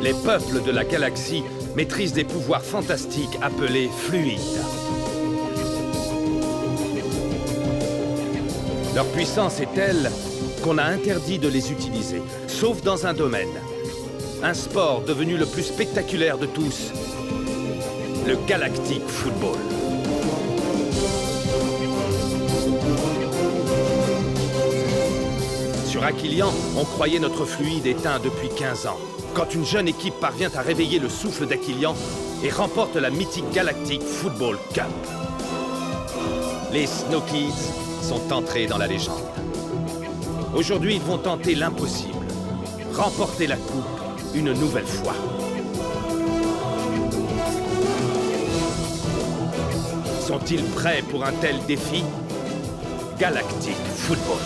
Les peuples de la galaxie maîtrisent des pouvoirs fantastiques appelés fluides. Leur puissance est telle qu'on a interdit de les utiliser, sauf dans un domaine. Un sport devenu le plus spectaculaire de tous, le Galactic Football. Sur Aquilian, on croyait notre fluide éteint depuis 15 ans. Quand une jeune équipe parvient à réveiller le souffle d'Aquilian et remporte la mythique Galactic Football Cup. Les Snow Kids sont entrés dans la légende. Aujourd'hui, ils vont tenter l'impossible. Remporter la coupe une nouvelle fois. Sont-ils prêts pour un tel défi? Galactic Football.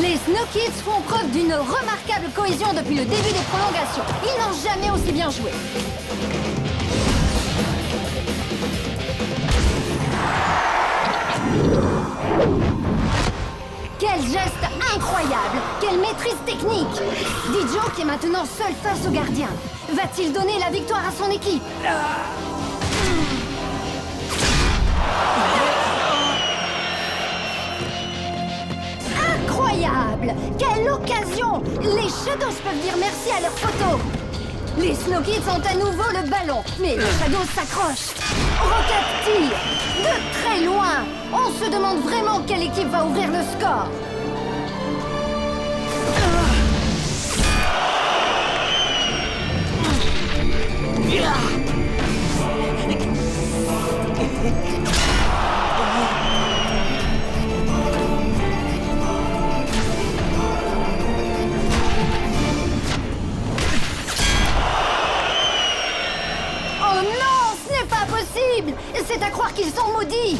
Les Snow Kids font preuve d'une remarquable cohésion depuis le début des prolongations. Ils n'ont jamais aussi bien joué. Quel geste incroyable! Quelle maîtrise technique! Dijo qui est maintenant seul face au gardien. Va-t-il donner la victoire à son équipe? Incroyable! Quelle occasion! Les Shadows peuvent dire merci à leur photo. Les Snow Kids ont à nouveau le ballon, mais les Shadows s'accrochent. Rocket tire! De très loin! On se demande vraiment quelle équipe va ouvrir le score. Oh non, ce n'est pas possible! C'est à croire qu'ils sont maudits!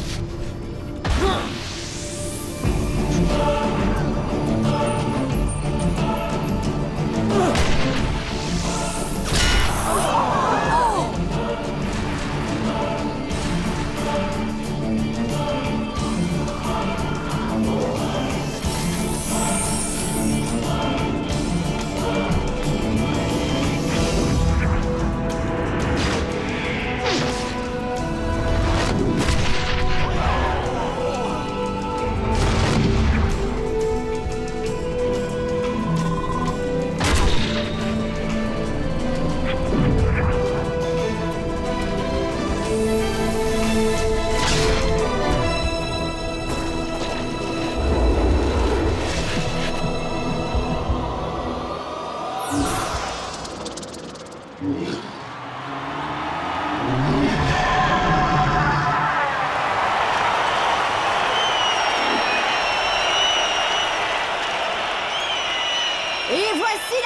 Et voici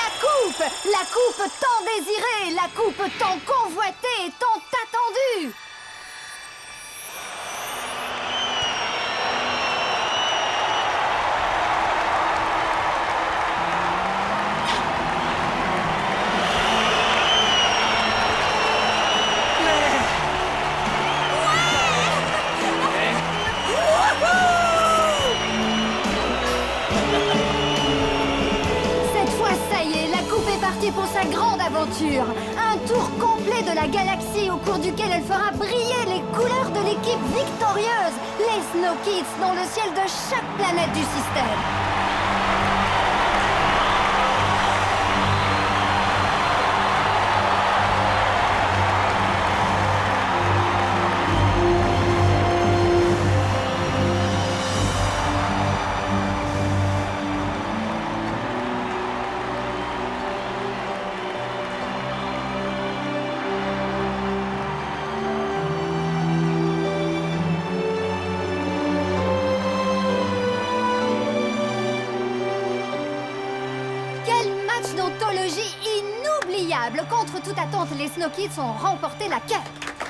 la coupe tant désirée, la coupe tant convoitée, tant attendue. Pour sa grande aventure, un tour complet de la galaxie au cours duquel elle fera briller les couleurs de l'équipe victorieuse, les Snow Kids, dans le ciel de chaque planète du système. D'anthologie inoubliable. Contre toute attente, les Snow Kids ont remporté la cup.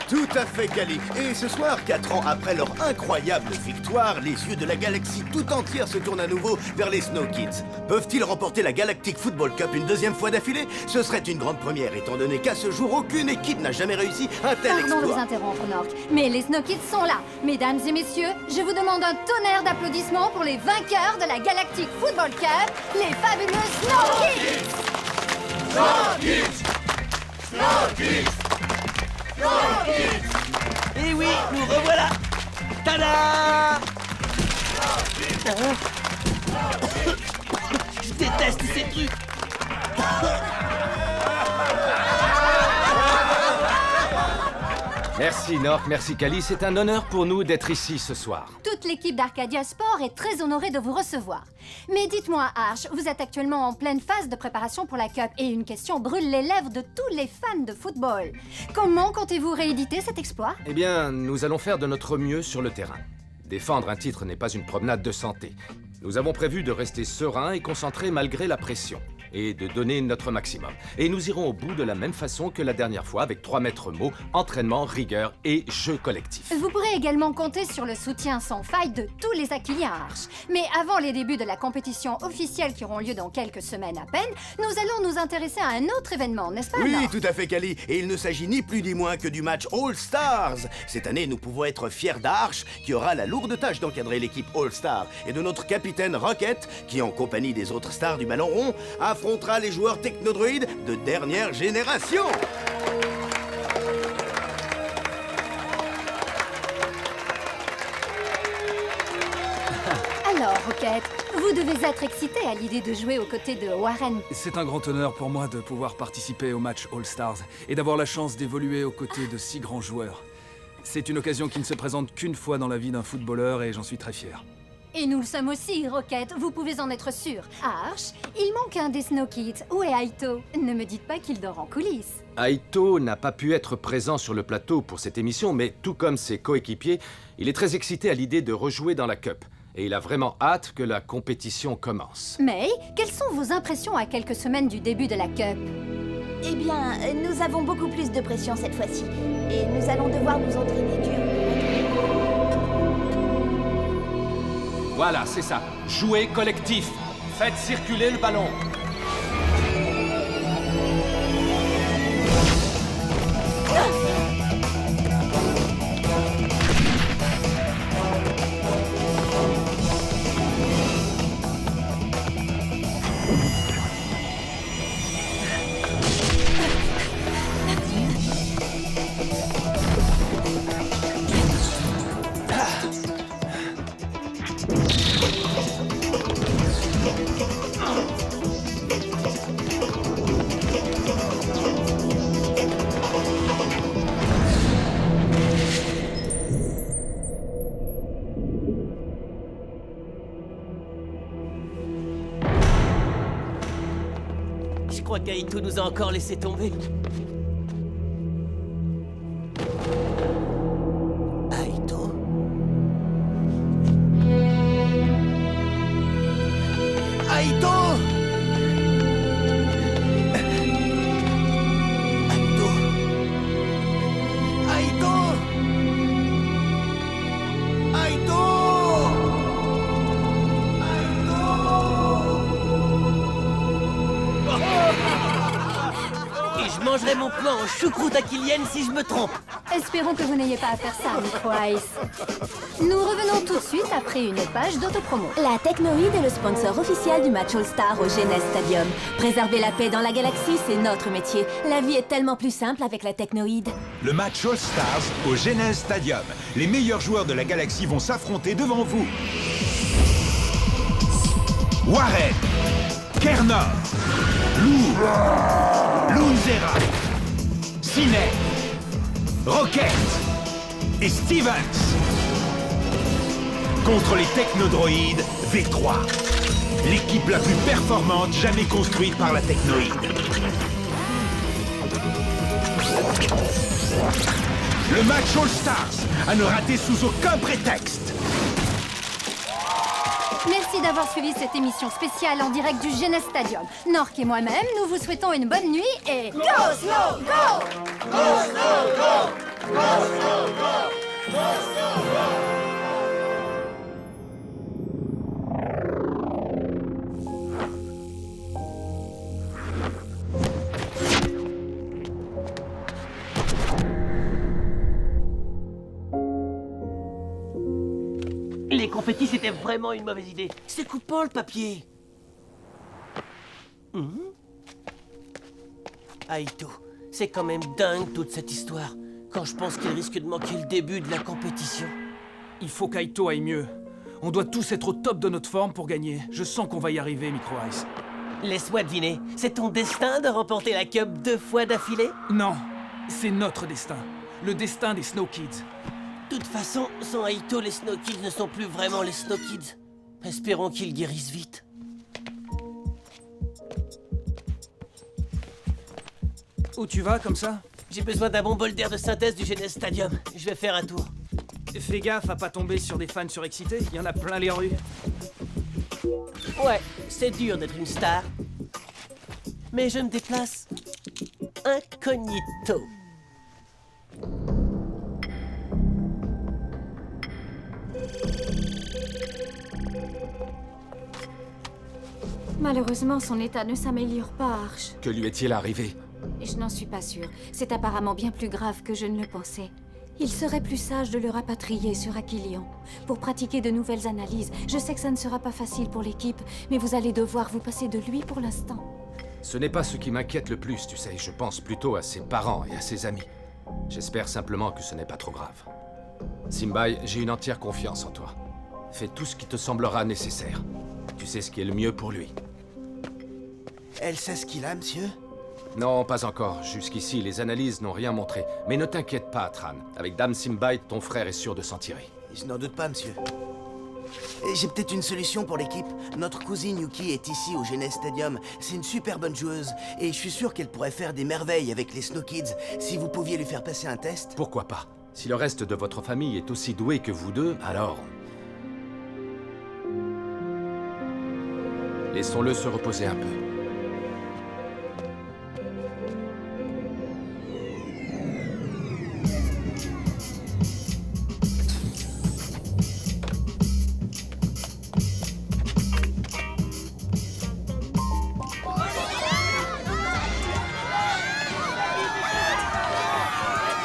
Tout à fait, Kali. Et ce soir, 4 ans après leur incroyable victoire, les yeux de la galaxie tout entière se tournent à nouveau vers les Snow Kids. Peuvent-ils remporter la Galactic Football Cup une deuxième fois d'affilée? Ce serait une grande première, étant donné qu'à ce jour, aucune équipe n'a jamais réussi un tel Pardon de vous exploit. interrompre, Nork, mais les Snow Kids sont là. Mesdames et messieurs, je vous demande un tonnerre d'applaudissements pour les vainqueurs de la Galactic Football Cup, les fabuleux Snow Kids! Snow Kids! Snow Kids! Snow Kids! Et oui, nous revoilà! Tada! Je déteste ces trucs! Merci Nork, merci Kali, c'est un honneur pour nous d'être ici ce soir. Toute l'équipe d'Arcadia Sport est très honorée de vous recevoir. Mais dites-moi, Arch, vous êtes actuellement en pleine phase de préparation pour la Cup et une question brûle les lèvres de tous les fans de football. Comment comptez-vous rééditer cet exploit? Eh bien, nous allons faire de notre mieux sur le terrain. Défendre un titre n'est pas une promenade de santé. Nous avons prévu de rester sereins et concentrés malgré la pression, et de donner notre maximum. Et nous irons au bout de la même façon que la dernière fois, avec 3 maîtres mots, entraînement, rigueur et jeu collectif. Vous pourrez également compter sur le soutien sans faille de tous les Aquiliens Arch. Mais avant les débuts de la compétition officielle qui auront lieu dans quelques semaines à peine, nous allons nous intéresser à un autre événement, n'est-ce pas, Oui, Nork? tout à fait, Kali. Et il ne s'agit ni plus ni moins que du match All-Stars. Cette année, nous pouvons être fiers d'Arch, qui aura la lourde tâche d'encadrer l'équipe All-Star, et de notre capitaine Rocket, qui, en compagnie des autres stars du ballon rond, affrontera les joueurs technodroïdes de dernière génération. Alors, Rocket, vous devez être excité à l'idée de jouer aux côtés de Warren. C'est un grand honneur pour moi de pouvoir participer au match All-Stars et d'avoir la chance d'évoluer aux côtés de si grands joueurs. C'est une occasion qui ne se présente qu'une fois dans la vie d'un footballeur et j'en suis très fier. Et nous le sommes aussi, Rocket, vous pouvez en être sûr. Arch, il manque un des Snow Kids. Où est Aito? Ne me dites pas qu'il dort en coulisses. Aito n'a pas pu être présent sur le plateau pour cette émission, mais tout comme ses coéquipiers, il est très excité à l'idée de rejouer dans la Cup. Et il a vraiment hâte que la compétition commence. May, quelles sont vos impressions à quelques semaines du début de la Cup? Eh bien, nous avons beaucoup plus de pression cette fois-ci. Et nous allons devoir nous entraîner dur. Voilà, c'est ça. Jouez collectif. Faites circuler le ballon. Je crois qu'Aito nous a encore laissé tomber. Aito? Aito! Aito! Aito! Aito! Et je mangerai mon plan en choucroute aquilienne si je me trompe. Espérons que vous n'ayez pas à faire ça, Micro Ice. Nous revenons tout de suite après une page d'autopromo. La Technoïde est le sponsor officiel du match All-Star au Genes Stadium. Préserver la paix dans la galaxie, c'est notre métier. La vie est tellement plus simple avec la Technoïde. Le match All-Stars au Genes Stadium. Les meilleurs joueurs de la galaxie vont s'affronter devant vous. Warren, Kernor, Lunzera, Sinet, Rocket et Stevens. Contre les technodroïdes V3. L'équipe la plus performante jamais construite par la Technoïde. Le match All-Stars à ne rater sous aucun prétexte. Merci d'avoir suivi cette émission spéciale en direct du Genes Stadium. Nork et moi-même, nous vous souhaitons une bonne nuit et... Go Snow, go! Go, Snow, go! Go, confetti, c'était vraiment une mauvaise idée. C'est coupant, le papier. Aito, c'est quand même dingue toute cette histoire. Quand je pense qu'il risque de manquer le début de la compétition. Il faut qu'Aito aille mieux. On doit tous être au top de notre forme pour gagner. Je sens qu'on va y arriver, Micro Ice. Laisse-moi deviner, c'est ton destin de remporter la Cup 2 fois d'affilée? Non, c'est notre destin. Le destin des Snow Kids. De toute façon, sans Aito, les Snow Kids ne sont plus vraiment les Snow Kids. Espérons qu'ils guérissent vite. Où tu vas, comme ça? J'ai besoin d'un bon bol d'air de synthèse du Genes Stadium. Je vais faire un tour. Fais gaffe à pas tomber sur des fans surexcités, il y en a plein les rues. Ouais, c'est dur d'être une star. Mais je me déplace incognito. Malheureusement, son état ne s'améliore pas, Arch. Que lui est-il arrivé? Je n'en suis pas sûre. C'est apparemment bien plus grave que je ne le pensais. Il serait plus sage de le rapatrier sur Aquilion pour pratiquer de nouvelles analyses. Je sais que ça ne sera pas facile pour l'équipe, mais vous allez devoir vous passer de lui pour l'instant. Ce n'est pas ce qui m'inquiète le plus, tu sais. Je pense plutôt à ses parents et à ses amis. J'espère simplement que ce n'est pas trop grave. Simbai, j'ai une entière confiance en toi. Fais tout ce qui te semblera nécessaire. Tu sais ce qui est le mieux pour lui. Elle sait ce qu'il a, monsieur? Non, pas encore. Jusqu'ici, les analyses n'ont rien montré. Mais ne t'inquiète pas, Tran. Avec Dame Simbai, ton frère est sûr de s'en tirer. Je n'en doute pas, monsieur. J'ai peut-être une solution pour l'équipe. Notre cousine Yuki est ici au Genes Stadium. C'est une super bonne joueuse. Et je suis sûr qu'elle pourrait faire des merveilles avec les Snow Kids. Si vous pouviez lui faire passer un test. Pourquoi pas? Si le reste de votre famille est aussi doué que vous deux, alors... Laissons-le se reposer un peu.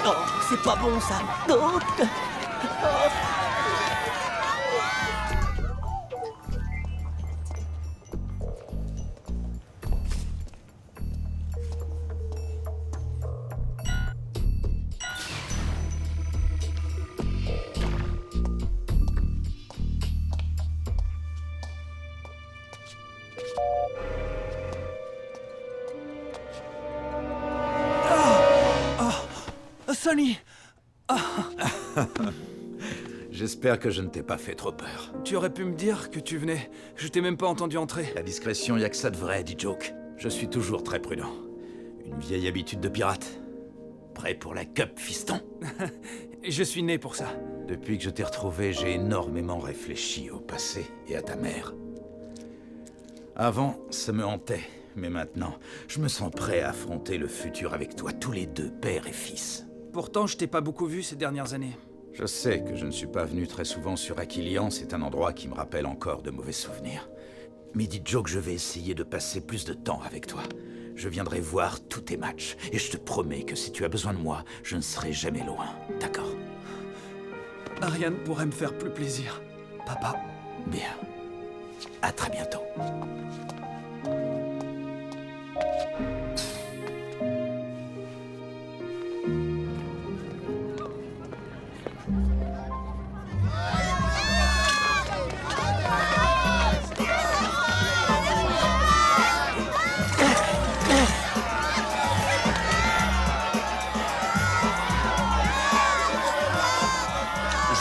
Oh, c'est pas bon ça. Non. Sonny! J'espère que je ne t'ai pas fait trop peur. Tu aurais pu me dire que tu venais. Je t'ai même pas entendu entrer. La discrétion, y a que ça de vrai, dit Joke. Je suis toujours très prudent. Une vieille habitude de pirate. Prêt pour la Cup, fiston? Je suis né pour ça. Depuis que je t'ai retrouvé, j'ai énormément réfléchi au passé et à ta mère. Avant, ça me hantait. Mais maintenant, je me sens prêt à affronter le futur avec toi, tous les deux, père et fils. Pourtant, je t'ai pas beaucoup vu ces dernières années. Je sais que je ne suis pas venu très souvent sur Aquilion, c'est un endroit qui me rappelle encore de mauvais souvenirs. Mais dis Joe que je vais essayer de passer plus de temps avec toi. Je viendrai voir tous tes matchs, et je te promets que si tu as besoin de moi, je ne serai jamais loin, d'accord? Rien ne pourrait me faire plus plaisir, papa. Bien. À très bientôt.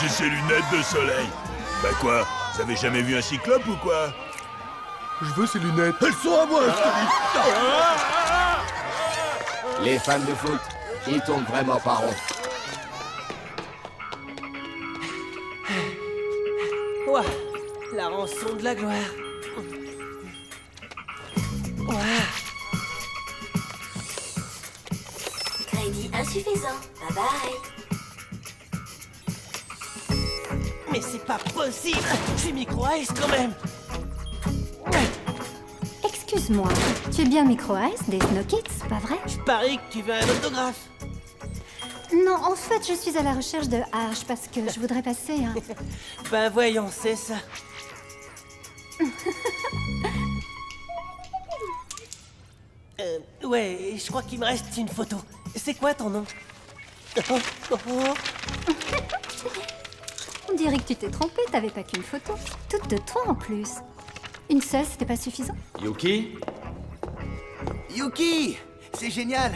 J'ai ces lunettes de soleil. Bah quoi? Vous avez jamais vu un cyclope ou quoi? Je veux ces lunettes. Elles sont à moi, je te dis. Les fans de foot, ils tournent vraiment pas rond. Ouah, la rançon de la gloire. Ouah. Crédit insuffisant. Bye bye. Mais c'est pas possible. Je suis Micro Ice quand même. Excuse-moi, tu es bien Micro Ice des Snow Kids, pas vrai? Je parie que tu veux un autographe. Non, en fait, je suis à la recherche de Arch parce que je voudrais passer un... Ben voyons, c'est ça. Ouais, je crois qu'il me reste une photo. C'est quoi ton nom? Oh, oh, oh. On dirait que tu t'es trompé, t'avais pas qu'une photo. Toute de toi en plus. Une seule, c'était pas suffisant? Yuki? Yuki! C'est génial!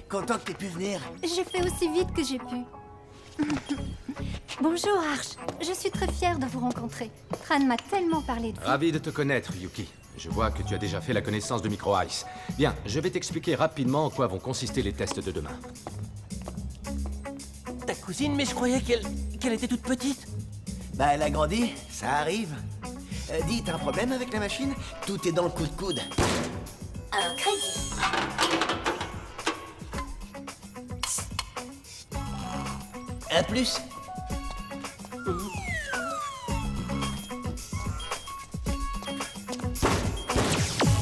Content que t'aies pu venir. J'ai fait aussi vite que j'ai pu. Bonjour Arch, je suis très fière de vous rencontrer. Tran m'a tellement parlé de vous. Ravi de te connaître, Yuki. Je vois que tu as déjà fait la connaissance de Micro Ice. Bien, je vais t'expliquer rapidement en quoi vont consister les tests de demain. Ta cousine, mais je croyais qu'elle était toute petite. Bah, elle a grandi, ça arrive. Dis, t'as un problème avec la machine? Tout est dans le coude-coude. Un crédit. Un plus?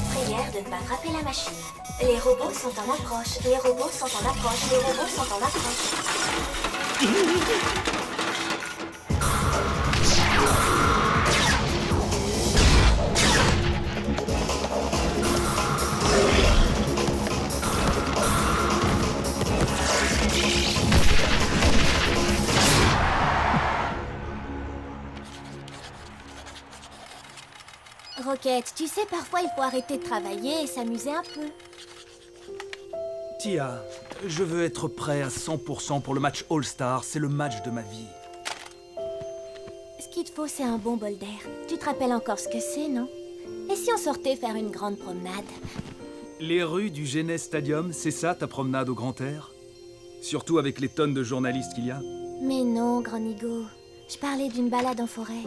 Prière de ne pas frapper la machine. Les robots sont en approche. Les robots sont en approche. Les robots sont en approche. Rocket, tu sais, parfois il faut arrêter de travailler et s'amuser un peu. Tia, je veux être prêt à 100% pour le match All-Star. C'est le match de ma vie. Ce qu'il te faut, c'est un bon bol d'air. Tu te rappelles encore ce que c'est, non? Et si on sortait faire une grande promenade? Les rues du Genes Stadium, c'est ça ta promenade au grand air? Surtout avec les tonnes de journalistes qu'il y a? Mais non, Grand Nigo. Je parlais d'une balade en forêt.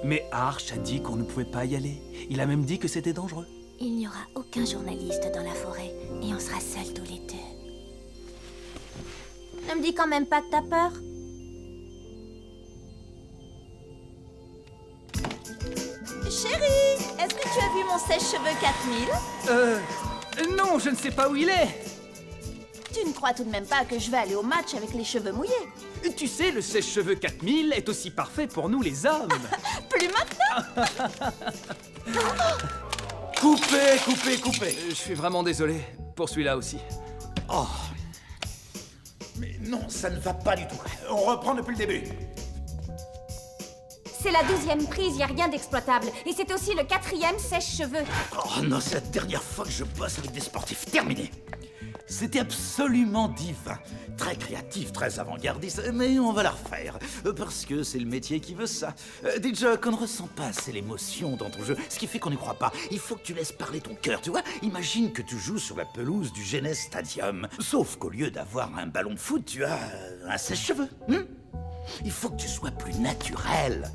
Mais Arch a dit qu'on ne pouvait pas y aller. Il a même dit que c'était dangereux. Il n'y aura aucun journaliste dans la forêt et on sera seuls tous les deux. Ne me dis quand même pas que t'as peur. Chérie, est-ce que tu as vu mon sèche-cheveux 4000? Non, je ne sais pas où il est. Tu ne crois tout de même pas que je vais aller au match avec les cheveux mouillés? Tu sais, le sèche-cheveux 4000 est aussi parfait pour nous les hommes. Plus maintenant. Coupez, coupez, coupez. Je suis vraiment désolé. Pour celui-là aussi. Oh. Mais non, ça ne va pas du tout. On reprend depuis le début. C'est la 12e prise, y a rien d'exploitable. Et c'est aussi le 4e sèche-cheveux. Oh non, c'est la dernière fois que je bosse avec des sportifs. Terminé. C'était absolument divin. Très créatif, très avant-gardiste, mais on va la refaire. Parce que c'est le métier qui veut ça. Déjà, qu'on ne ressent pas assez l'émotion dans ton jeu, ce qui fait qu'on n'y croit pas. Il faut que tu laisses parler ton cœur, tu vois. Imagine que tu joues sur la pelouse du Genes Stadium. Sauf qu'au lieu d'avoir un ballon de foot, tu as un sèche-cheveux. Il faut que tu sois plus naturel.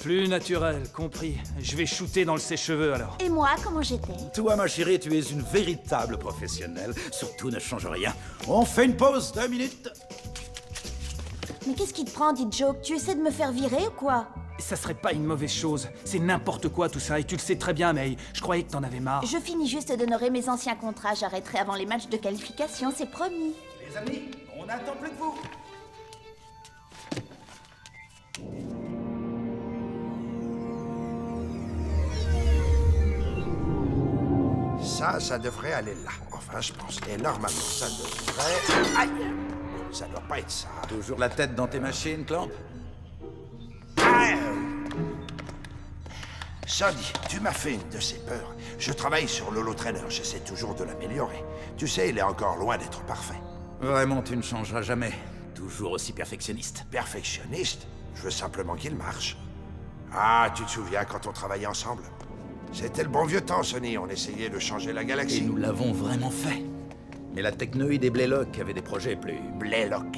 Plus naturel, compris. Je vais shooter dans le sèche-cheveux alors. Et moi, comment j'étais? Toi, ma chérie, tu es une véritable professionnelle. Surtout, ne change rien. On fait une pause, 2 minutes. Mais qu'est-ce qui te prend, dit Joke? Tu essaies de me faire virer ou quoi? Ça serait pas une mauvaise chose. C'est n'importe quoi tout ça, et tu le sais très bien, May. Je croyais que t'en avais marre. Je finis juste d'honorer mes anciens contrats. J'arrêterai avant les matchs de qualification, c'est promis. Les amis, on n'attend plus de vous. Ça devrait aller là. Enfin, je pense. Et normalement, ça devrait... Aïe! Ça doit pas être ça. Toujours la tête dans tes machines, Clamp? Aïe! Sandy, tu m'as fait une de ces peurs. Je travaille sur l'holotrainer. J'essaie toujours de l'améliorer. Tu sais, il est encore loin d'être parfait. Vraiment, tu ne changeras jamais. Toujours aussi perfectionniste. Perfectionniste? Je veux simplement qu'il marche. Ah, tu te souviens quand on travaillait ensemble? C'était le bon vieux temps, Sonny. On essayait de changer la galaxie. Et nous l'avons vraiment fait. Mais la technoïde et Blaylock avaient des projets plus... Blaylock?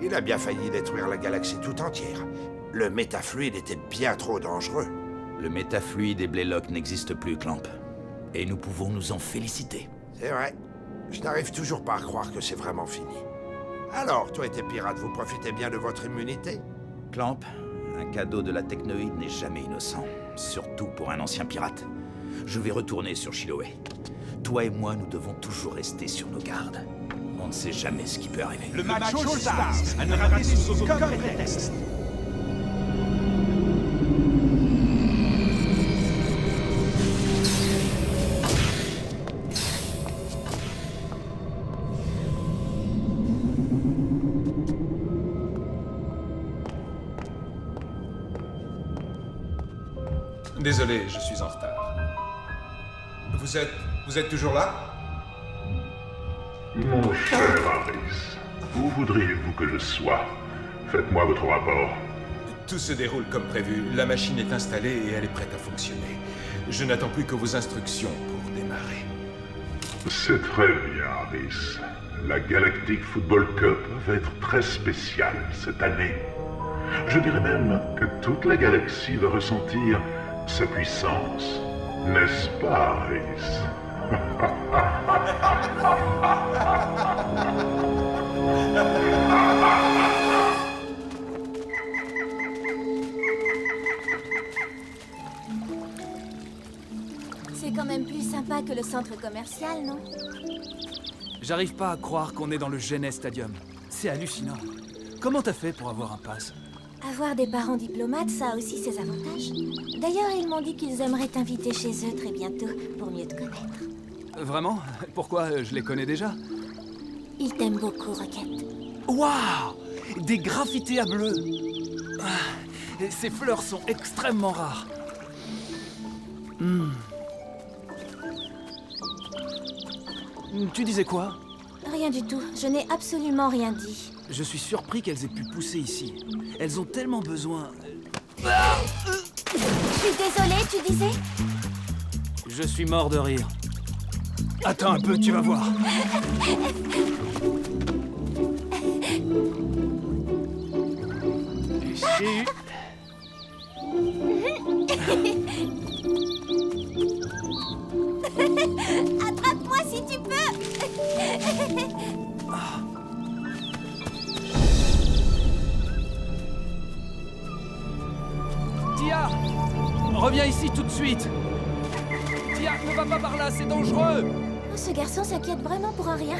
Il a bien failli détruire la galaxie tout entière. Le métafluide était bien trop dangereux. Le métafluide et Blaylock n'existent plus, Clamp. Et nous pouvons nous en féliciter. C'est vrai. Je n'arrive toujours pas à croire que c'est vraiment fini. Alors, toi et tes pirates, vous profitez bien de votre immunité? Clamp, un cadeau de la technoïde n'est jamais innocent. Surtout pour un ancien pirate. Je vais retourner sur Chiloé. Toi et moi, nous devons toujours rester sur nos gardes. On ne sait jamais ce qui peut arriver. Le match All-Stars, à ne rater sous aucun prétexte. Désolé, je suis en retard. Vous êtes toujours là? Mon cher Harris, où voudriez-vous que je sois? Faites-moi votre rapport. Tout se déroule comme prévu. La machine est installée et elle est prête à fonctionner. Je n'attends plus que vos instructions pour démarrer. C'est très bien, Harris. La Galactic Football Cup va être très spéciale cette année. Je dirais même que toute la galaxie va ressentir sa puissance. N'est-ce pas, Harris? C'est quand même plus sympa que le centre commercial, non? J'arrive pas à croire qu'on est dans le Genet Stadium. C'est hallucinant. Comment t'as fait pour avoir un pass? Avoir des parents diplomates, ça a aussi ses avantages. D'ailleurs, ils m'ont dit qu'ils aimeraient t'inviter chez eux très bientôt, pour mieux te connaître. Vraiment? Pourquoi? Je les connais déjà. Ils t'aiment beaucoup, Rocket. Waouh! Des graffitis à bleu! Ces fleurs sont extrêmement rares. Tu disais quoi? Rien du tout. Je n'ai absolument rien dit. Je suis surpris qu'elles aient pu pousser ici. Elles ont tellement besoin... Je suis désolée, tu disais? Je suis mort de rire. Attends un peu, tu vas voir. Attrape-moi si tu peux. Tia! Reviens ici tout de suite! Tia, ne va pas par là, c'est dangereux! Oh, ce garçon s'inquiète vraiment pour un rien.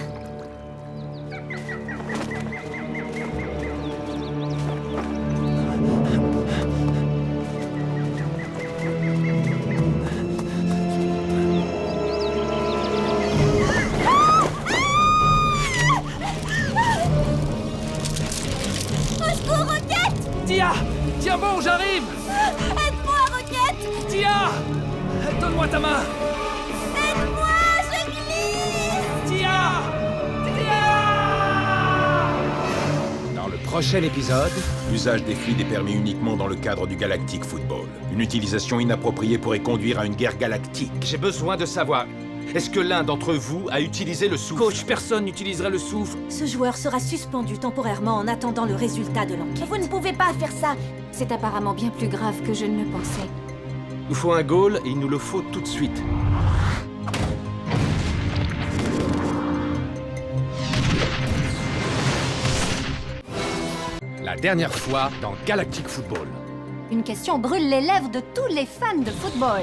Tia! Tiens bon, j'arrive! Aide-moi, Rocket! Tia! Donne-moi ta main! Aide-moi, je glisse! Tia! Dans le prochain épisode... L'usage des fluides est permis uniquement dans le cadre du Galactic Football. Une utilisation inappropriée pourrait conduire à une guerre galactique. J'ai besoin de savoir... Est-ce que l'un d'entre vous a utilisé le souffle? Coach, personne n'utiliserait le souffle. Ce joueur sera suspendu temporairement en attendant le résultat de l'enquête. Vous ne pouvez pas faire ça! C'est apparemment bien plus grave que je ne le pensais. Il nous faut un goal et il nous le faut tout de suite. La dernière fois dans Galactic Football. Une question brûle les lèvres de tous les fans de football.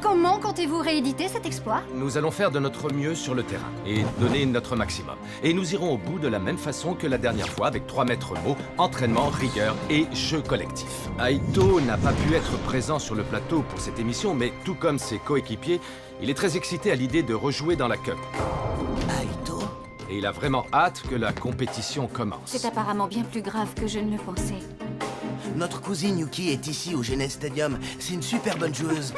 Comment comptez-vous rééditer cet exploit? Nous allons faire de notre mieux sur le terrain et donner notre maximum. Et nous irons au bout de la même façon que la dernière fois avec 3 maîtres mots, entraînement, rigueur et jeu collectif. Aito n'a pas pu être présent sur le plateau pour cette émission, mais tout comme ses coéquipiers, il est très excité à l'idée de rejouer dans la Cup. Aito? Et il a vraiment hâte que la compétition commence. C'est apparemment bien plus grave que je ne le pensais. Notre cousine Yuki est ici au Genet Stadium. C'est une super bonne joueuse.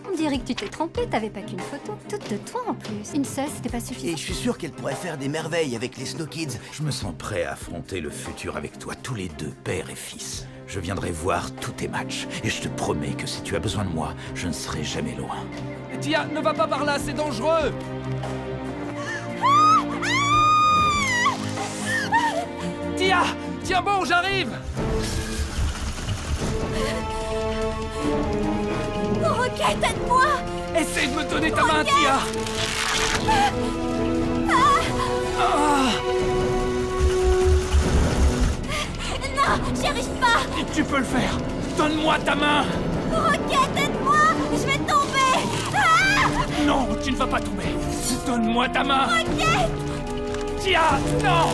On dirait que tu t'es trompé, t'avais pas qu'une photo. Toute de toi en plus. Une seule, c'était pas suffisant. Et je suis sûr qu'elle pourrait faire des merveilles avec les Snow Kids. Je me sens prêt à affronter le futur avec toi, tous les deux, père et fils. Je viendrai voir tous tes matchs, et je te promets que si tu as besoin de moi, je ne serai jamais loin. Tia, ne va pas par là, c'est dangereux! Tia! Tiens bon, j'arrive! Rocket, aide-moi! Essaye de me donner ta main, Tia! Non, j'y arrive pas! Tu peux le faire! Donne-moi ta main! Rocket, aide-moi! Je vais tomber! Non, tu ne vas pas tomber! Donne-moi ta main! Rocket! Tia, non!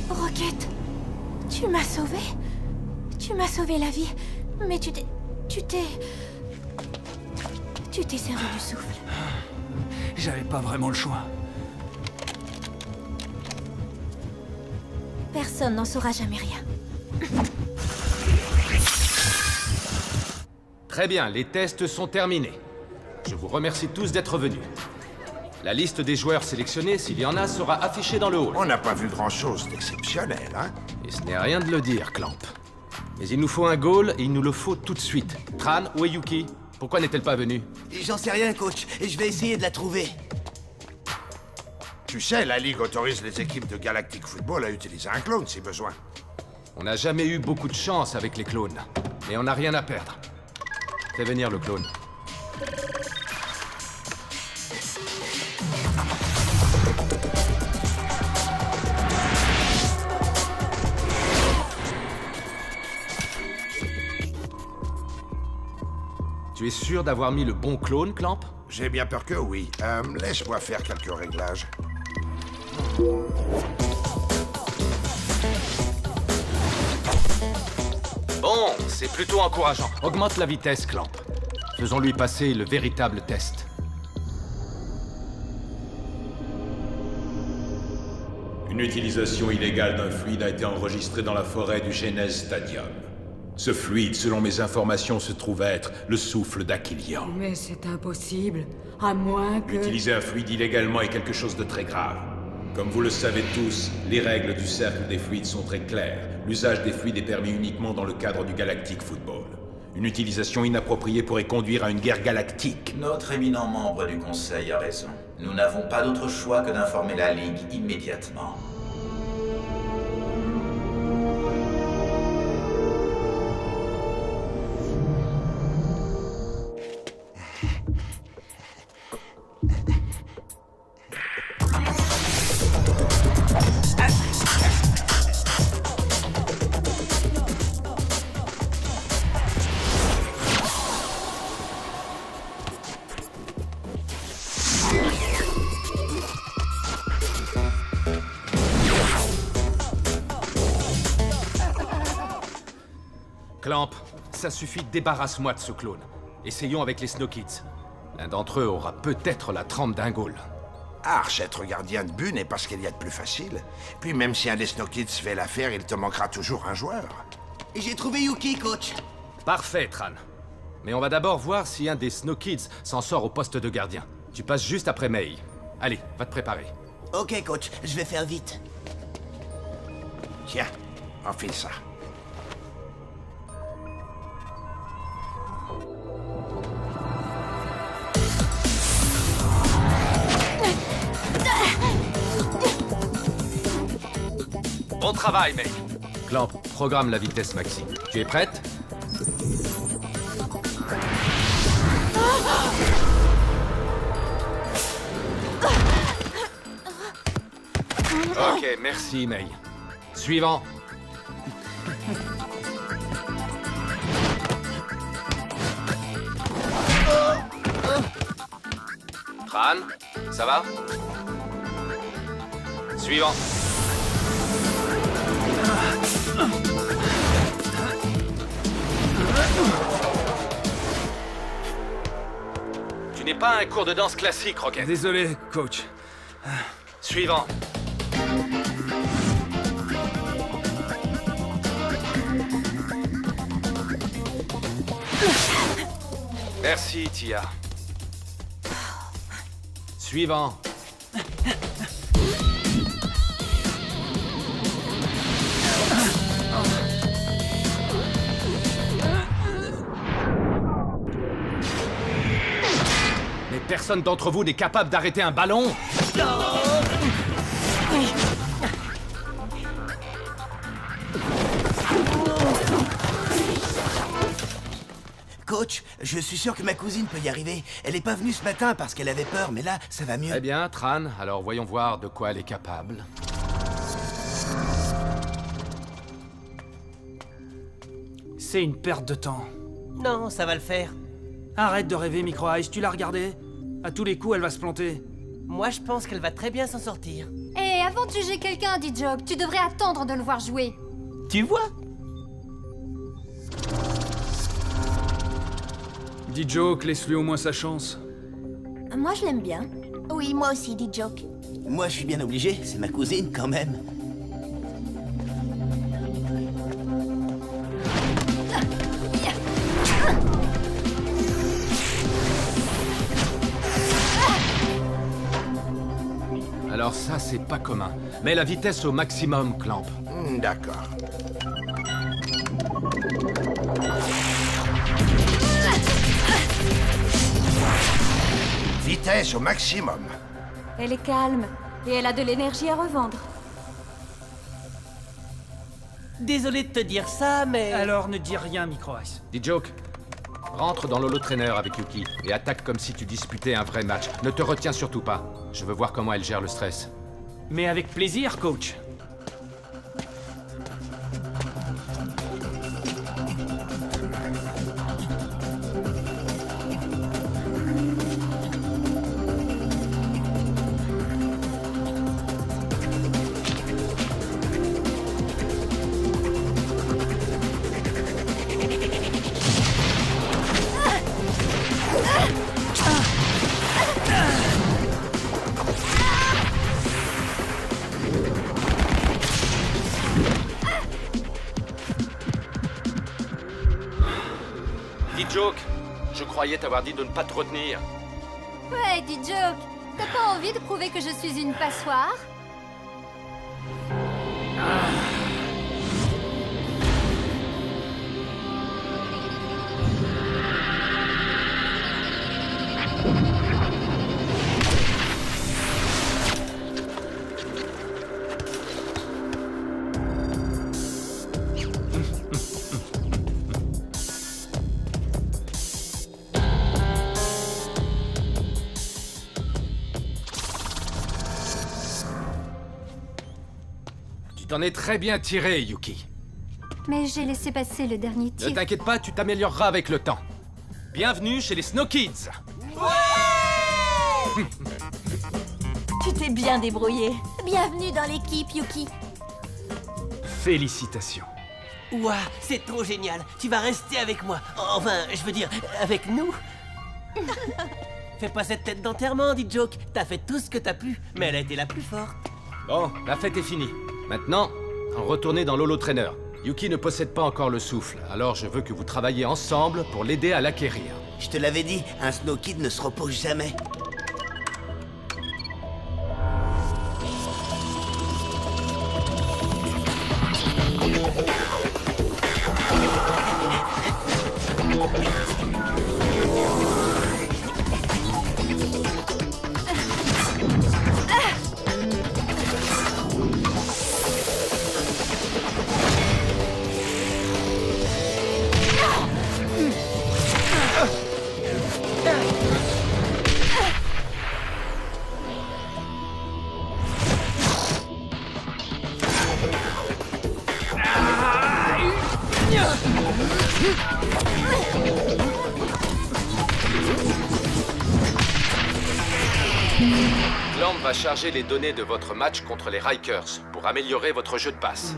Rocket, tu m'as sauvé. Tu m'as sauvé la vie. Mais tu t'es servi du souffle. J'avais pas vraiment le choix. Personne n'en saura jamais rien. Très bien, les tests sont terminés. Je vous remercie tous d'être venus. La liste des joueurs sélectionnés, s'il y en a, sera affichée dans le hall. On n'a pas vu grand-chose d'exceptionnel, hein? Et ce n'est rien de le dire, Clamp. Mais il nous faut un goal et il nous le faut tout de suite. Tran, où est Yuki? Pourquoi n'est-elle pas venue? J'en sais rien, coach, et je vais essayer de la trouver. Tu sais, la Ligue autorise les équipes de Galactic Football à utiliser un clone si besoin. On n'a jamais eu beaucoup de chance avec les clones. Mais on n'a rien à perdre. Fais venir le clone. Tu es sûr d'avoir mis le bon clone, Clamp? J'ai bien peur que oui. Laisse-moi faire quelques réglages. Bon, c'est plutôt encourageant. Augmente la vitesse, Clamp. Faisons-lui passer le véritable test. Une utilisation illégale d'un fluide a été enregistrée dans la forêt du Genèse Stadium. Ce fluide, selon mes informations, se trouve être le souffle d'Aquilion. Mais c'est impossible, à moins que... Utiliser un fluide illégalement est quelque chose de très grave. Comme vous le savez tous, les règles du cercle des fluides sont très claires. L'usage des fluides est permis uniquement dans le cadre du Galactic Football. Une utilisation inappropriée pourrait conduire à une guerre galactique. Notre éminent membre du Conseil a raison. Nous n'avons pas d'autre choix que d'informer la Ligue immédiatement. Clamp, ça suffit, débarrasse-moi de ce clone. Essayons avec les Snow Kids. L'un d'entre eux aura peut-être la trempe d'un goal. Arch, être gardien de but n'est pas ce qu'il y a de plus facile. Puis même si un des Snow Kids fait l'affaire, il te manquera toujours un joueur. Et j'ai trouvé Yuki, coach. Parfait, Tran. Mais on va d'abord voir si un des Snow Kids s'en sort au poste de gardien. Tu passes juste après May. Allez, va te préparer. Ok, coach, je vais faire vite. Tiens, enfile ça. Bon travail, mec. Clamp, programme la vitesse maxi. Tu es prête? Ok, merci, May. Suivant. Tran, ça va? Suivant. Tu n'es pas un cours de danse classique, Rocket. Désolé, coach. Suivant. Merci, Tia. Suivant. Mais personne d'entre vous n'est capable d'arrêter un ballon? Coach, je suis sûr que ma cousine peut y arriver. Elle est pas venue ce matin parce qu'elle avait peur, mais là, ça va mieux. Eh bien, Tran, alors voyons voir de quoi elle est capable. C'est une perte de temps. Non, ça va le faire. Arrête de rêver, Micro Ice, tu l'as regardé? À tous les coups, elle va se planter. Moi, je pense qu'elle va très bien s'en sortir. Et avant de juger quelqu'un, D-Joke, tu devrais attendre de le voir jouer. Tu vois? D-Joke, laisse-lui au moins sa chance. Moi, je l'aime bien. Oui, moi aussi, dit Joke. Moi, je suis bien obligé, c'est ma cousine quand même. Alors ça, c'est pas commun. Mets la vitesse au maximum, Clamp. D'accord. Vitesse au maximum. Elle est calme et elle a de l'énergie à revendre. Désolé de te dire ça, mais... Alors ne dis rien, Micro Ice. D-Joke, rentre dans l'holo-trainer avec Yuki et attaque comme si tu disputais un vrai match. Ne te retiens surtout pas. Je veux voir comment elle gère le stress. Mais avec plaisir, coach. D-Joke, je croyais t'avoir dit de ne pas te retenir. Ouais, D-Joke, t'as pas envie de prouver que je suis une passoire? T'en es très bien tiré, Yuki. Mais j'ai laissé passer le dernier tir. Ne t'inquiète pas, tu t'amélioreras avec le temps. Bienvenue chez les Snow Kids. Tu t'es bien débrouillé. Bienvenue dans l'équipe, Yuki. Félicitations. Ouah, c'est trop génial. Tu vas rester avec moi. Enfin, je veux dire, avec nous. Fais pas cette tête d'enterrement, dit Joke. T'as fait tout ce que t'as pu, mais elle a été la plus forte. Bon, la fête est finie. Maintenant, retournez dans l'holo-trainer. Yuki ne possède pas encore le souffle, alors je veux que vous travailliez ensemble pour l'aider à l'acquérir. Je te l'avais dit, un Snow Kid ne se repose jamais. Clamp va charger les données de votre match contre les Rikers pour améliorer votre jeu de passe.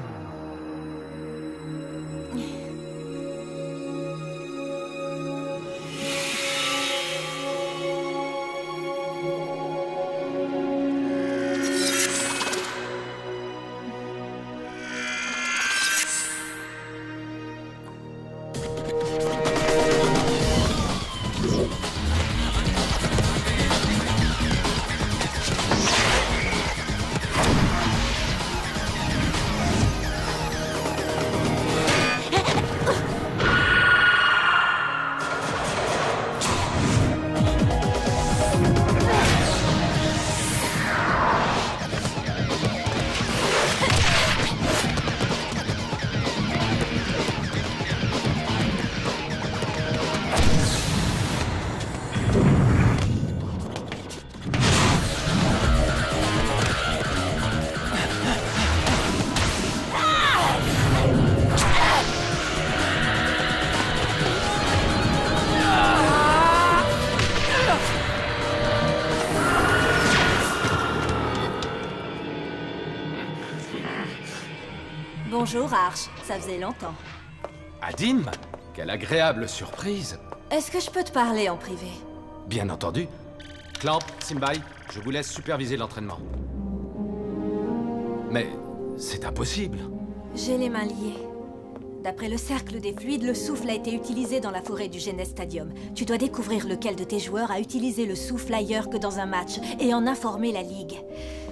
Bonjour, Arch. Ça faisait longtemps. Adim, quelle agréable surprise. Est-ce que je peux te parler en privé? Bien entendu. Clamp, Simbai, je vous laisse superviser l'entraînement. Mais c'est impossible. J'ai les mains liées. D'après le cercle des fluides, le souffle a été utilisé dans la forêt du Genes Stadium. Tu dois découvrir lequel de tes joueurs a utilisé le souffle ailleurs que dans un match et en informer la Ligue.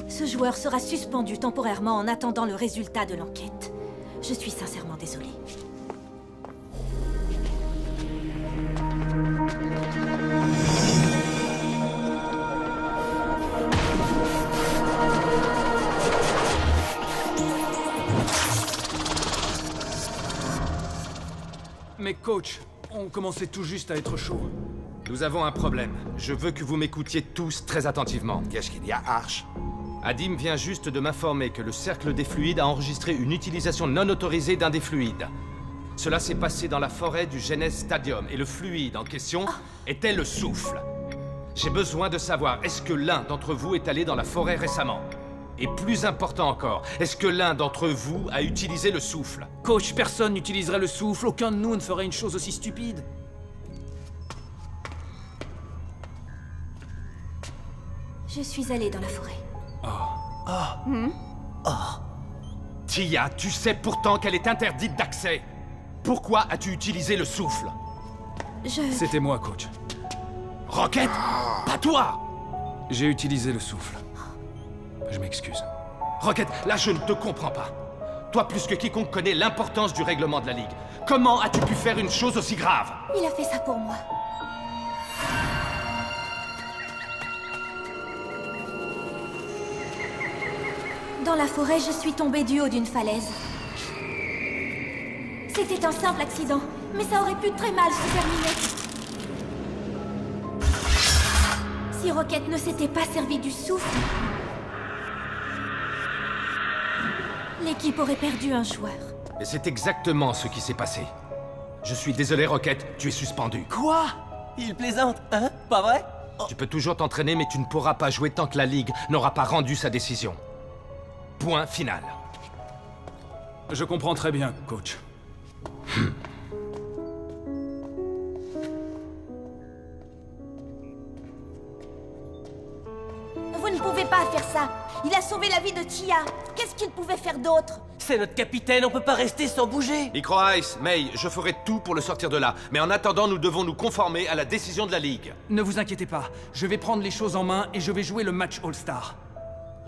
Ce joueur sera suspendu temporairement en attendant le résultat de l'enquête. Je suis sincèrement désolée. Mais coach, on commençait tout juste à être chaud. Nous avons un problème. Je veux que vous m'écoutiez tous très attentivement. Qu'est-ce qu'il y a, Arch? Adim vient juste de m'informer que le cercle des fluides a enregistré une utilisation non autorisée d'un des fluides. Cela s'est passé dans la forêt du Genes Stadium et le fluide en question était le souffle. J'ai besoin de savoir, est-ce que l'un d'entre vous est allé dans la forêt récemment? Et plus important encore, est-ce que l'un d'entre vous a utilisé le souffle? Coach, personne n'utiliserait le souffle, aucun de nous ne ferait une chose aussi stupide. Je suis allée dans la forêt. Tia, tu sais pourtant qu'elle est interdite d'accès. Pourquoi as-tu utilisé le souffle? C'était moi, coach. Rocket, pas toi! J'ai utilisé le souffle. Je m'excuse. Rocket, là je ne te comprends pas. Toi plus que quiconque connaît l'importance du règlement de la Ligue. Comment as-tu pu faire une chose aussi grave? Il a fait ça pour moi. Dans la forêt, je suis tombée du haut d'une falaise. C'était un simple accident, mais ça aurait pu très mal se terminer. Si Rocket ne s'était pas servi du souffle, l'équipe aurait perdu un joueur. Et c'est exactement ce qui s'est passé. Je suis désolé, Rocket, tu es suspendu. Quoi? Il plaisante, hein? Pas vrai? Tu peux toujours t'entraîner, mais tu ne pourras pas jouer tant que la Ligue n'aura pas rendu sa décision. Point final. Je comprends très bien, coach. Vous ne pouvez pas faire ça. Il a sauvé la vie de Tia. Qu'est-ce qu'il pouvait faire d'autre? C'est notre capitaine, on peut pas rester sans bouger. Micro Ice, May, je ferai tout pour le sortir de là. Mais en attendant, nous devons nous conformer à la décision de la Ligue. Ne vous inquiétez pas, je vais prendre les choses en main et je vais jouer le match All-Star.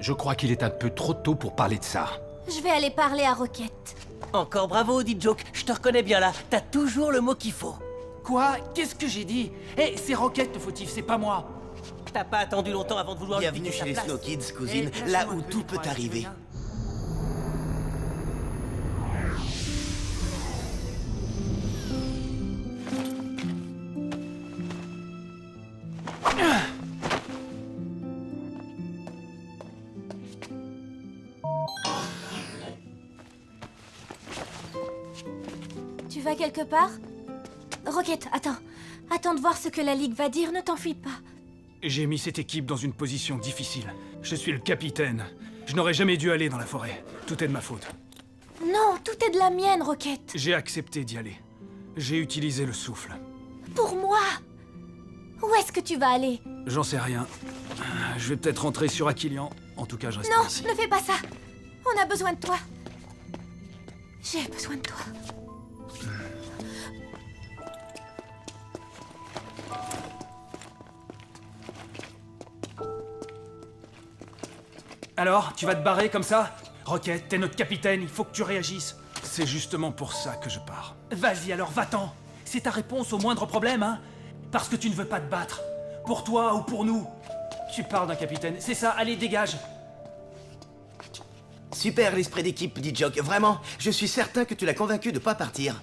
Je crois qu'il est un peu trop tôt pour parler de ça. Je vais aller parler à Rocket. Encore bravo, dit Joke. Je te reconnais bien là. T'as toujours le mot qu'il faut. Quoi? Qu'est-ce que j'ai dit? Eh, c'est Rocket le fautif, c'est pas moi. T'as pas attendu longtemps avant de vouloir lui Bienvenue piquer chez les sa place. Snow Kids, cousine, là où tout peut arriver. Tu vas quelque part? Rocket, attends. Attends de voir ce que la Ligue va dire, ne t'enfuis pas. J'ai mis cette équipe dans une position difficile. Je suis le capitaine. Je n'aurais jamais dû aller dans la forêt. Tout est de ma faute. Non, tout est de la mienne, Rocket. J'ai accepté d'y aller. J'ai utilisé le souffle. Pour moi. Où est-ce que tu vas aller? J'en sais rien. Je vais peut-être rentrer sur Aquilian. En tout cas, je reste Non, ici. ne fais pas ça. On a besoin de toi. J'ai besoin de toi. Alors, tu vas te barrer comme ça? Rocket, t'es notre capitaine, il faut que tu réagisses. C'est justement pour ça que je pars. Vas-y alors, va-t'en. C'est ta réponse au moindre problème, hein? Parce que tu ne veux pas te battre. Pour toi ou pour nous. Tu parles d'un capitaine, c'est ça, allez, dégage. Super l'esprit d'équipe, dit Jock. Vraiment, je suis certain que tu l'as convaincu de pas partir.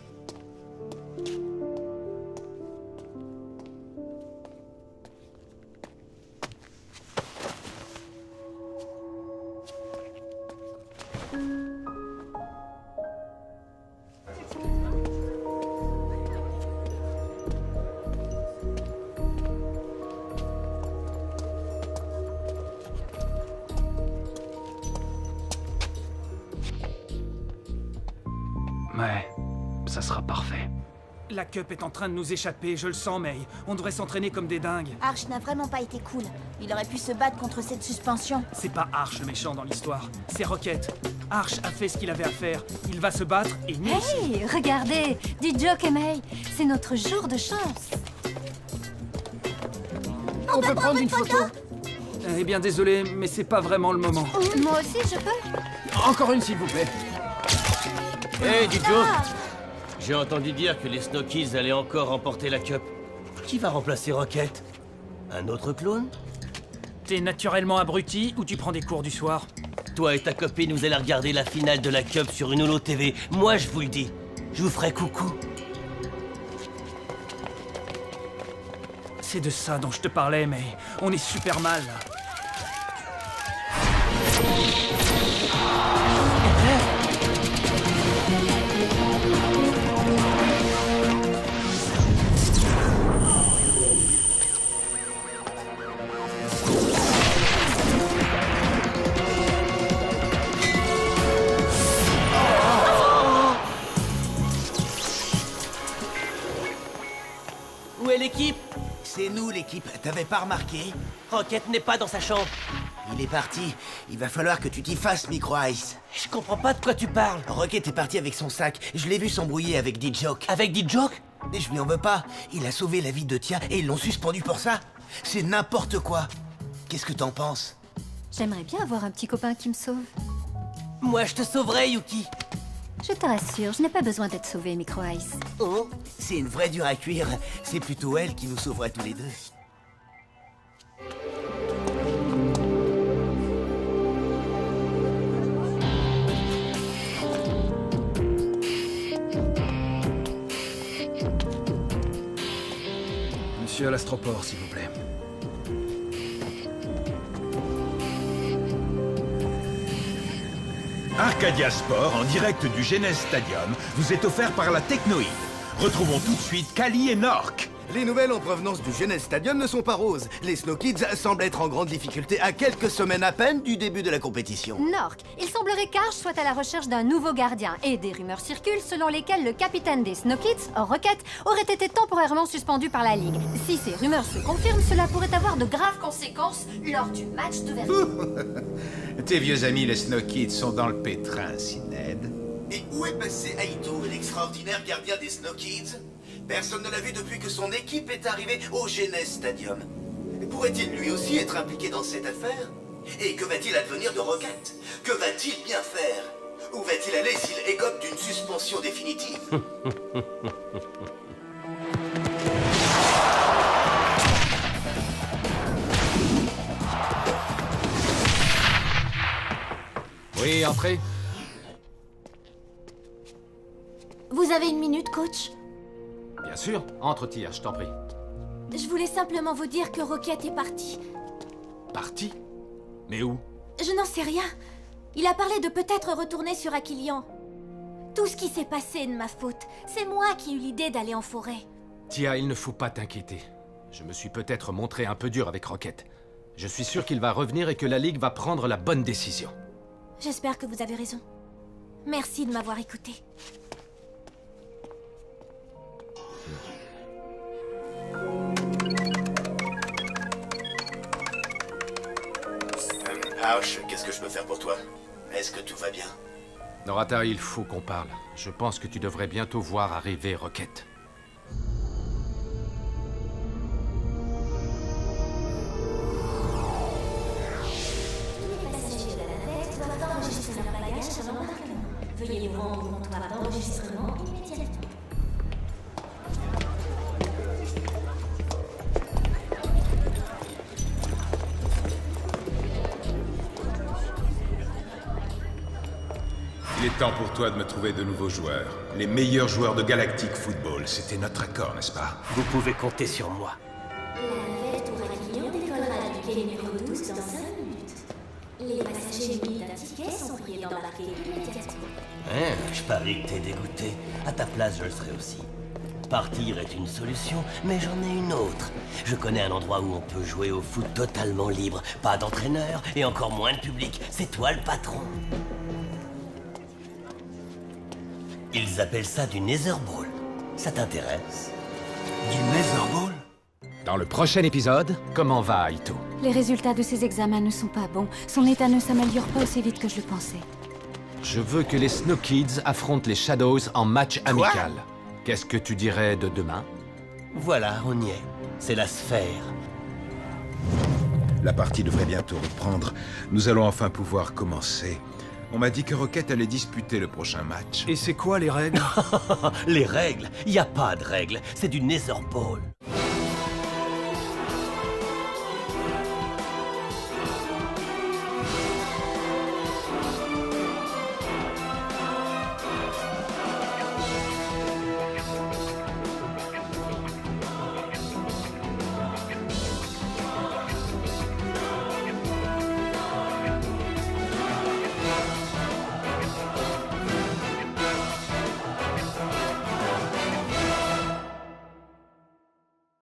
La Cup est en train de nous échapper, je le sens, May. On devrait s'entraîner comme des dingues. Arch n'a vraiment pas été cool. Il aurait pu se battre contre cette suspension. C'est pas Arch le méchant dans l'histoire, c'est Rocket. Arch a fait ce qu'il avait à faire. Il va se battre et nous aussi. Hey, regardez, D-Joke et May, c'est notre jour de chance. On peut prendre une photo? Eh bien, désolé, mais c'est pas vraiment le moment. Moi aussi, je peux. Encore une, s'il vous plaît. Hey, D-Joke! J'ai entendu dire que les Snow Kids allaient encore remporter la Cup. Qui va remplacer Rocket? Un autre clone? T'es naturellement abruti ou tu prends des cours du soir? Toi et ta copine, vous allez regarder la finale de la Cup sur une holo TV. Moi, je vous le dis, je vous ferai coucou. C'est de ça dont je te parlais, mais on est super mal, là. Où est l'équipe? C'est nous, l'équipe. T'avais pas remarqué? Rocket n'est pas dans sa chambre. Il est parti. Il va falloir que tu t'y fasses, Micro Ice. Je comprends pas de quoi tu parles. Rocket est parti avec son sac. Je l'ai vu s'embrouiller avec D-Joke. Avec D-Joke? Et je lui en veux pas. Il a sauvé la vie de Tia et ils l'ont suspendu pour ça. C'est n'importe quoi. Qu'est-ce que t'en penses? J'aimerais bien avoir un petit copain qui me sauve. Moi, je te sauverai, Yuki. Je te rassure, je n'ai pas besoin d'être sauvée, Micro Ice. Oh, c'est une vraie dure à cuire. C'est plutôt elle qui nous sauverait tous les deux. Monsieur l'astroport, s'il vous plaît. Arcadia Sport, en direct du Genes Stadium, vous est offert par la Technoïde. Retrouvons tout de suite Kali et Nork. Les nouvelles en provenance du Genes Stadium ne sont pas roses. Les Snow Kids semblent être en grande difficulté à quelques semaines à peine du début de la compétition. Nork, il semblerait qu'Arch soit à la recherche d'un nouveau gardien et des rumeurs circulent selon lesquelles le capitaine des Snow Kids, Rocket, aurait été temporairement suspendu par la Ligue. Si ces rumeurs se confirment, cela pourrait avoir de graves conséquences lors du match d'ouverture. Tes vieux amis les Snow Kids sont dans le pétrin, si Ned. Et où est passé Aito, l'extraordinaire gardien des Snow Kids? Personne ne l'a vu depuis que son équipe est arrivée au Genes Stadium. Pourrait-il lui aussi être impliqué dans cette affaire? Et que va-t-il advenir de Rocket? Que va-t-il bien faire? Où va-t-il aller s'il écope d'une suspension définitive? Oui, entrez. Vous avez une minute, coach? Bien sûr, entre Tia, je t'en prie. Je voulais simplement vous dire que Rocket est parti. Parti? Mais où? Je n'en sais rien. Il a parlé de peut-être retourner sur Aquilian. Tout ce qui s'est passé est de ma faute. C'est moi qui ai eu l'idée d'aller en forêt. Tia, il ne faut pas t'inquiéter. Je me suis peut-être montré un peu dur avec Rocket. Je suis sûr qu'il va revenir et que la Ligue va prendre la bonne décision. J'espère que vous avez raison. Merci de m'avoir écouté. Arch, qu'est-ce que je peux faire pour toi? Est-ce que tout va bien? Norata, il faut qu'on parle. Je pense que tu devrais bientôt voir arriver Rocket. Veuillez vous rendre au comptoir d'enregistrement immédiatement. Il est temps pour toi de me trouver de nouveaux joueurs. Les meilleurs joueurs de Galactic Football. C'était notre accord, n'est-ce pas? Vous pouvez compter sur moi. La navette au Aquilion décollera du quai numéro 12 dans 5 minutes. Les passagers munis d'un ticket sont priés d'embarquer immédiatement. Hein, je parie que t'es dégoûté. À ta place, je le serais aussi. Partir est une solution, mais j'en ai une autre. Je connais un endroit où on peut jouer au foot totalement libre. Pas d'entraîneur et encore moins de public. C'est toi le patron. Ils appellent ça du Netherball. Ça t'intéresse? Du Netherball? Dans le prochain épisode, comment va Aito? Les résultats de ses examens ne sont pas bons. Son état ne s'améliore pas aussi vite que je le pensais. Je veux que les Snow Kids affrontent les Shadows en match amical. Qu'est-ce que tu dirais de demain? Voilà, on y est. C'est la sphère. La partie devrait bientôt reprendre. Nous allons enfin pouvoir commencer. On m'a dit que Rocket allait disputer le prochain match. Et c'est quoi les règles? Les règles? Y a pas de règles. C'est du Netherball.